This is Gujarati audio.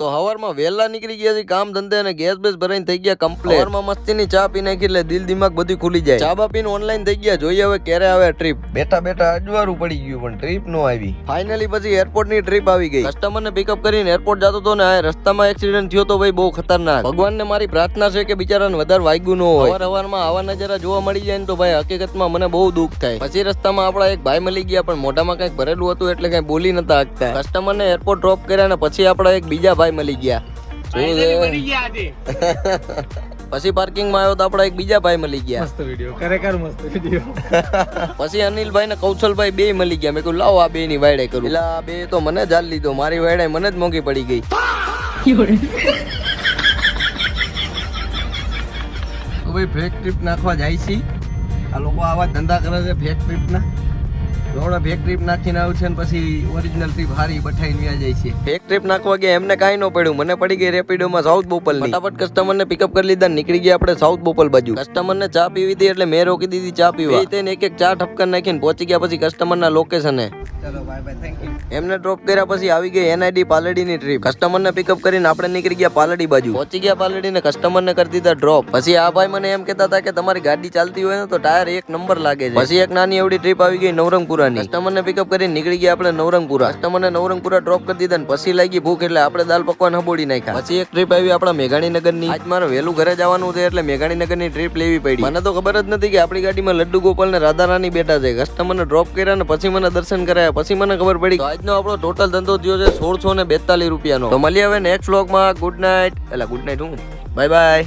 તો હવારમાં વહેલા નીકળી ગયા કામ ધંધે અને ગેસ બેસ ભરાઈને થઈ ગયા કમ્પ્લીટ. હવારમાં મસ્તીની ચા પી નાખી એટલે દિલ દિમાગ બધી ખુલી જાય. ચા બા પીને ઓનલાઈન થઈ ગયા, જોઈએ હવે ક્યારે આવે ટ્રીપ. બેઠા બેઠા અજવારું પડી ગયું પણ ટ્રીપ નો આવી. ફાઇનલી પછી એરપોર્ટ ની ટ્રીપ આવી ગઈ. કસ્ટમર ને પિકઅપ કરીને એરપોર્ટ જતો હતો ને રસ્તામાં એક્સિડન્ટ થયો તો ભાઈ બહુ ખતરનાક. ભગવાન ને મારી પ્રાર્થના છે કે બિચારાને વધારે વાગ્યું ન હોય. હવારમાં આવા નજારા જોવા મળી જાય ને તો ભાઈ હકીકતમાં મને બહુ દુઃખ થાય. પછી રસ્તામાં આપડા એક ભાઈ મળી ગયા પણ મોઢામાં કઈક ભરેલું હતું એટલે કઈ બોલી નતા શકતા. કસ્ટમર ને એરપોર્ટ ડ્રોપ કર્યા ને પછી આપડા એક બીજા ભાઈ મળી ગયા. પછી પાર્કિંગ માં આવ્યો તો આપડા એક બીજા ભાઈ મળી ગયા. મસ્ત વિડિયો, ખરેખર મસ્ત વિડિયો. પછી અનિલભાઈ ને કૌશલભાઈ બે મળી ગયા. મેં કહ્યું લાવો આ બે ની વાયડે કરું. એટલે આ બે તો મને જાલ લીધો, મારી વાયડે મને જ મોંઘી પડી ગઈ. તો ભાઈ ફેક ટ્રીપ નાખવા જાય છે. આ લોકો આવા ધંધા કરે છે ફેક ટ્રીપ ના. થોડા ફેક ટ્રીપ નાખીને આવે છે ને પછી ઓરિજિનલ ટ્રીપ હારી બઠાઈને વ્યા જાય છે. ફેક ટ્રીપ નાખવા ગયા એમને કાંઈ ન પડ્યું, મને પડી ગઈ રેપિડો માં સાઉથ બોપલ ની. ફટાફટ કસ્ટમર ને પિકઅપ કરી લીધા, નીકળી ગયા આપણે સાઉથ બોપલ બાજુ. કસ્ટમર ને ચા પીવી હતી એટલે મેં રોકી દીધી ચા પીવા. તેને એક ચા ઠપકર નાખીને પહોંચી ગયા પછી કસ્ટમર ના લોકેશને. ચલો બાય બાય, થેન્ક યુ. એમને ડ્રોપ કર્યા પછી આવી ગઈ NID પાલડી ની ટ્રીપ. કસ્ટમર ને પિકઅપ કરીને આપણે નીકળી ગયા પાલડી બાજુ. પહોંચી ગયા પાલડી ને કસ્ટમર ને કરી દીધા ડ્રોપ. પછી આ ભાઈ મને એમ કહેતા હતા કે તમારી ગાડી ચાલતી હોય ને તો ટાયર એક નંબર લાગે છે. પછી એક નાની એવડી ટ્રીપ આવી ગઈ નવરંગપુરા ની. કસ્ટમર ને પિકઅપ કરીને નીકળી ગયા આપણે નવરંગપુરા. કસ્ટમર ને નવરંગપુરા ડ્રોપ કરી દીધા ને પછી લાગી ભૂખ એટલે આપણે દાલ પકવાન હબોડી નાખ્યા. પછી એક ટ્રીપ આવી આપણા મેઘાણીનગર ની. આજ મારે વહેલું ઘરે જવાનું છે એટલે મેઘાણીનગર ની ટ્રીપ લેવી પડી. મને તો ખબર જ નથી કે આપણી ગાડીમાં લડ્ડુ ગોપાલ ને રાધા રાની બેઠા છે. કસ્ટમર ને ડ્રોપ કર્યા ને પછી મને દર્શન કરાયા. પછી મને ખબર પડી આજનો આપણો ટોટલ ધંધો થયો છે 1642 રૂપિયાનો. તો મળીએ હવે નેક્સ્ટ વ્લોગમાં. Good night. એટલે ગુડ નાઇટ હું બાય બાય.